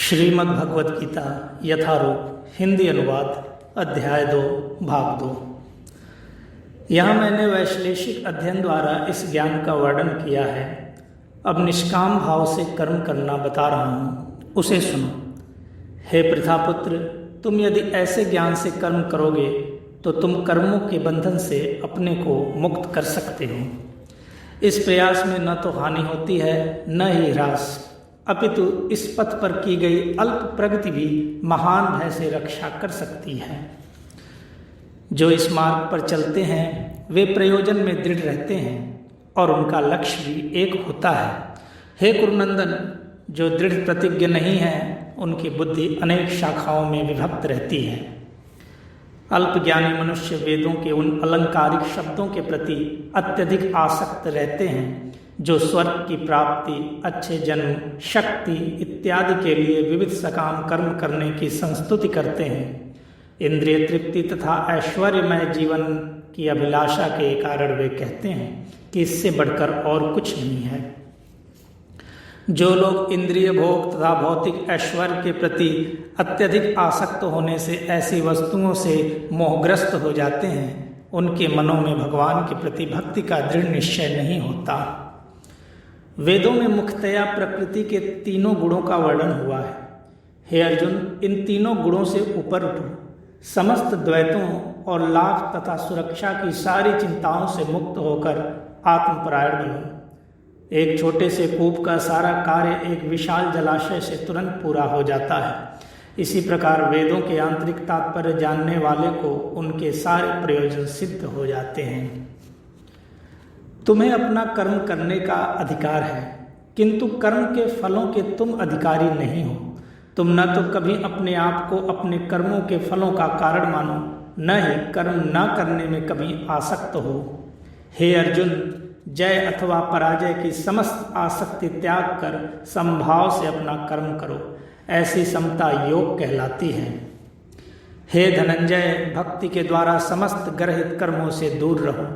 श्रीमद् भगवद गीता यथारूप हिंदी अनुवाद अध्याय 2 भाग 2। यहाँ मैंने वैश्लेषिक अध्ययन द्वारा इस ज्ञान का वर्णन किया है। अब निष्काम भाव से कर्म करना बता रहा हूँ, उसे सुनो। हे पृथापुत्र, तुम यदि ऐसे ज्ञान से कर्म करोगे तो तुम कर्मों के बंधन से अपने को मुक्त कर सकते हो। इस प्रयास में न तो हानि होती है न ही ह्रास, अपितु इस पथ पर की गई अल्प प्रगति भी महान भय से रक्षा कर सकती है। जो इस मार्ग पर चलते हैं वे प्रयोजन में दृढ़ रहते हैं और उनका लक्ष्य भी एक होता है। हे कुरुनंदन, जो दृढ़ प्रतिज्ञ नहीं है उनकी बुद्धि अनेक शाखाओं में विभक्त रहती है। अल्पज्ञानी मनुष्य वेदों के उन अलंकारिक शब्दों के प्रति अत्यधिक आसक्त रहते हैं जो स्वर्ग की प्राप्ति, अच्छे जन्म, शक्ति इत्यादि के लिए विविध सकाम कर्म करने की संस्तुति करते हैं। इंद्रिय तृप्ति तथा ऐश्वर्यमय जीवन की अभिलाषा के कारण वे कहते हैं कि इससे बढ़कर और कुछ नहीं है। जो लोग इंद्रिय भोग तथा भौतिक ऐश्वर्य के प्रति अत्यधिक आसक्त होने से ऐसी वस्तुओं से मोहग्रस्त हो जाते हैं, उनके मनों में भगवान के प्रति भक्ति का दृढ़ निश्चय नहीं होता। वेदों में मुख्यतया प्रकृति के तीनों गुणों का वर्णन हुआ है। हे अर्जुन, इन तीनों गुणों से ऊपर उठो, समस्त द्वैतों और लाभ तथा सुरक्षा की सारी चिंताओं से मुक्त होकर आत्मपरायण बनो। एक छोटे से कूप का सारा कार्य एक विशाल जलाशय से तुरंत पूरा हो जाता है। इसी प्रकार वेदों के आंतरिक तात्पर्य जानने वाले को उनके सारे प्रयोजन सिद्ध हो जाते हैं। तुम्हें अपना कर्म करने का अधिकार है, किंतु कर्म के फलों के तुम अधिकारी नहीं हो। तुम न तो कभी अपने आप को अपने कर्मों के फलों का कारण मानो, न ही कर्म न करने में कभी आसक्त हो। हे अर्जुन, जय अथवा पराजय की समस्त आसक्ति त्याग कर समभाव से अपना कर्म करो। ऐसी समता योग कहलाती है। हे धनंजय, भक्ति के द्वारा समस्त गर्हित कर्मों से दूर रहो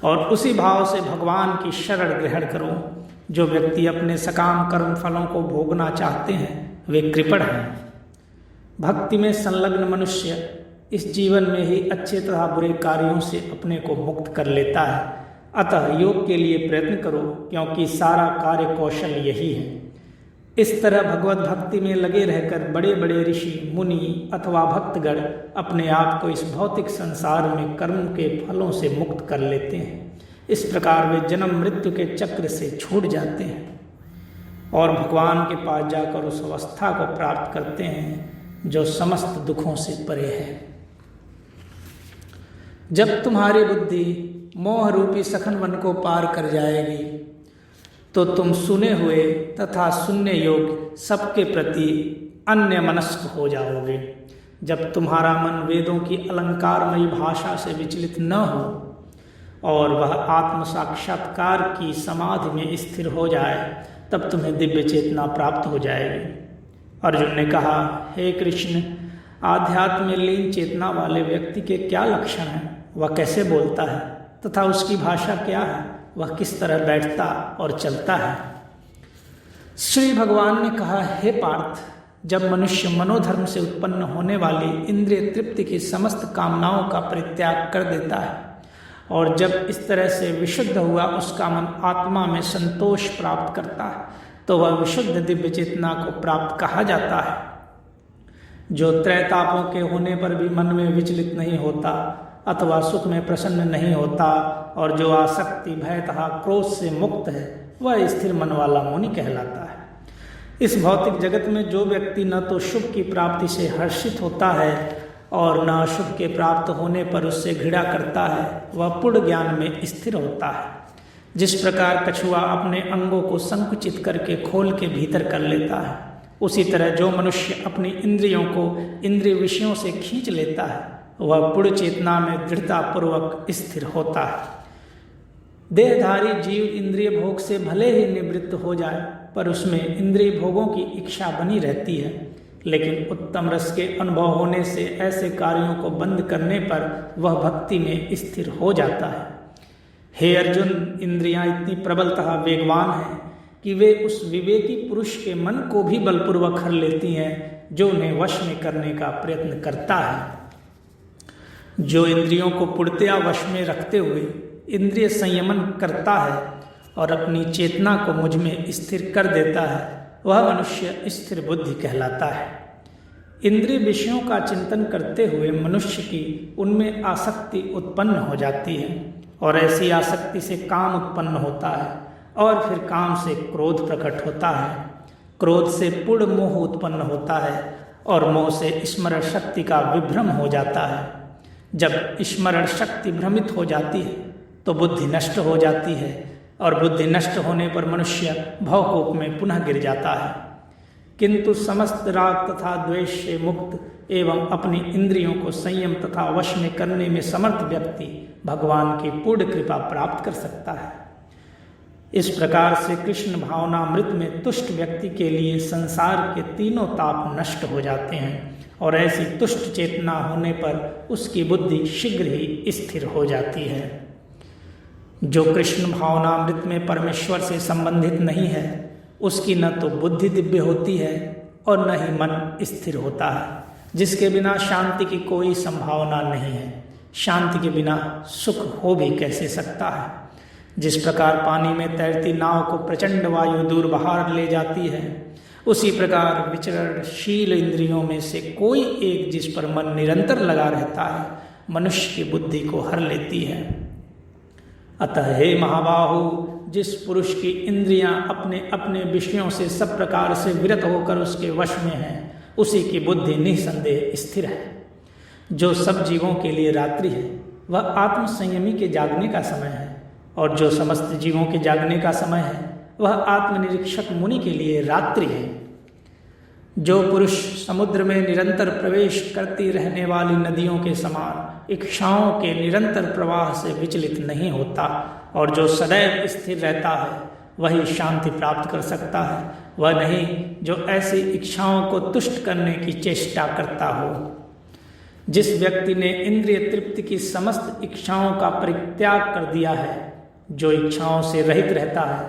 और उसी भाव से भगवान की शरण ग्रहण करो। जो व्यक्ति अपने सकाम कर्म फलों को भोगना चाहते हैं वे कृपण हैं। भक्ति में संलग्न मनुष्य इस जीवन में ही अच्छे तथा बुरे कार्यों से अपने को मुक्त कर लेता है। अतः योग के लिए प्रयत्न करो, क्योंकि सारा कार्य कौशल यही है। इस तरह भगवत भक्ति में लगे रहकर बड़े बड़े ऋषि, मुनि अथवा भक्तगण अपने आप को इस भौतिक संसार में कर्म के फलों से मुक्त कर लेते हैं। इस प्रकार वे जन्म मृत्यु के चक्र से छूट जाते हैं और भगवान के पास जाकर उस अवस्था को प्राप्त करते हैं जो समस्त दुखों से परे है। जब तुम्हारी बुद्धि मोह रूपी सखन वन को पार कर जाएगी तो तुम सुने हुए तथा सुनने योग्य सबके प्रति अन्य मनस्क हो जाओगे। जब तुम्हारा मन वेदों की अलंकारमयी भाषा से विचलित न हो और वह आत्म साक्षात्कार की समाधि में स्थिर हो जाए, तब तुम्हें दिव्य चेतना प्राप्त हो जाएगी। अर्जुन ने कहा, हे कृष्ण, आध्यात्म में लीन चेतना वाले व्यक्ति के क्या लक्षण हैं? वह कैसे बोलता है तथा उसकी भाषा क्या है? वह किस तरह बैठता और चलता है? श्री भगवान ने कहा, हे पार्थ, जब मनुष्य मनोधर्म से उत्पन्न होने वाली इंद्रिय तृप्ति की समस्त कामनाओं का परित्याग कर देता है और जब इस तरह से विशुद्ध हुआ उसका मन आत्मा में संतोष प्राप्त करता है, तो वह विशुद्ध दिव्य चेतना को प्राप्त कहा जाता है। जो त्रैतापों के होने पर भी मन में विचलित नहीं होता अथवा सुख में प्रसन्न नहीं होता और जो आसक्ति, भय तथा क्रोध से मुक्त है, वह स्थिर मन वाला मुनि कहलाता है। इस भौतिक जगत में जो व्यक्ति न तो शुभ की प्राप्ति से हर्षित होता है और न अशुभ के प्राप्त होने पर उससे घृणा करता है, वह पूर्ण ज्ञान में स्थिर होता है। जिस प्रकार कछुआ अपने अंगों को संकुचित करके खोल के भीतर कर लेता है, उसी तरह जो मनुष्य अपनी इंद्रियों को इंद्रिय विषयों से खींच लेता है वह पूर्ण चेतना में दृढ़ता पूर्वक स्थिर होता है। देहधारी जीव इंद्रिय भोग से भले ही निवृत्त हो जाए, पर उसमें इंद्रिय भोगों की इच्छा बनी रहती है। लेकिन उत्तम रस के अनुभव होने से ऐसे कार्यों को बंद करने पर वह भक्ति में स्थिर हो जाता है। हे अर्जुन, इंद्रियां इतनी प्रबल तथा वेगवान हैं कि वे उस विवेकी पुरुष के मन को भी बलपूर्वक हर लेती हैं जो उन्हें वश में करने का प्रयत्न करता है। जो इंद्रियों को पूर्णतया वश में रखते हुए इंद्रिय संयमन करता है और अपनी चेतना को मुझ में स्थिर कर देता है, वह मनुष्य स्थिर बुद्धि कहलाता है। इंद्रिय विषयों का चिंतन करते हुए मनुष्य की उनमें आसक्ति उत्पन्न हो जाती है और ऐसी आसक्ति से काम उत्पन्न होता है और फिर काम से क्रोध प्रकट होता है। क्रोध से पूर्ण मोह उत्पन्न होता है और मोह से स्मरण शक्ति का विभ्रम हो जाता है। जब स्मरण शक्ति भ्रमित हो जाती है तो बुद्धि नष्ट हो जाती है और बुद्धि नष्ट होने पर मनुष्य भवकूप में पुनः गिर जाता है। किंतु समस्त राग तथा द्वेष से मुक्त एवं अपनी इंद्रियों को संयम तथा वश में करने में समर्थ व्यक्ति भगवान की पूर्ण कृपा प्राप्त कर सकता है। इस प्रकार से कृष्ण भावनामृत में तुष्ट व्यक्ति के लिए संसार के तीनों ताप नष्ट हो जाते हैं और ऐसी तुष्ट चेतना होने पर उसकी बुद्धि शीघ्र ही स्थिर हो जाती है। जो कृष्ण भावनामृत में परमेश्वर से संबंधित नहीं है उसकी न तो बुद्धि दिव्य होती है और न ही मन स्थिर होता है, जिसके बिना शांति की कोई संभावना नहीं है। शांति के बिना सुख हो भी कैसे सकता है। जिस प्रकार पानी में तैरती नाव को प्रचंड वायु दूर बाहर ले जाती है, उसी प्रकार विचरणशील इंद्रियों में से कोई एक जिस पर मन निरंतर लगा रहता है मनुष्य की बुद्धि को हर लेती है। अतः हे महाबाहु, जिस पुरुष की इंद्रियां अपने अपने विषयों से सब प्रकार से विरत होकर उसके वश में हैं, उसी की बुद्धि निसंदेह स्थिर है। जो सब जीवों के लिए रात्रि है वह आत्म संयमी के जागने का समय है और जो समस्त जीवों के जागने का समय है वह आत्मनिरीक्षक मुनि के लिए रात्रि है। जो पुरुष समुद्र में निरंतर प्रवेश करती रहने वाली नदियों के समान इच्छाओं के निरंतर प्रवाह से विचलित नहीं होता और जो सदैव स्थिर रहता है वही शांति प्राप्त कर सकता है, वह नहीं जो ऐसी इच्छाओं को तुष्ट करने की चेष्टा करता हो। जिस व्यक्ति ने इंद्रिय तृप्ति की समस्त इच्छाओं का परित्याग कर दिया है, जो इच्छाओं से रहित रहता है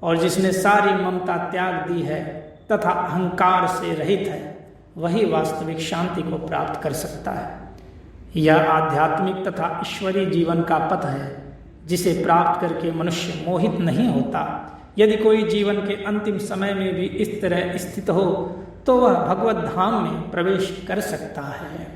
और जिसने सारी ममता त्याग दी है तथा अहंकार से रहित है, वही वास्तविक शांति को प्राप्त कर सकता है। यह आध्यात्मिक तथा ईश्वरीय जीवन का पथ है जिसे प्राप्त करके मनुष्य मोहित नहीं होता। यदि कोई जीवन के अंतिम समय में भी इस तरह स्थित हो तो वह भगवत धाम में प्रवेश कर सकता है।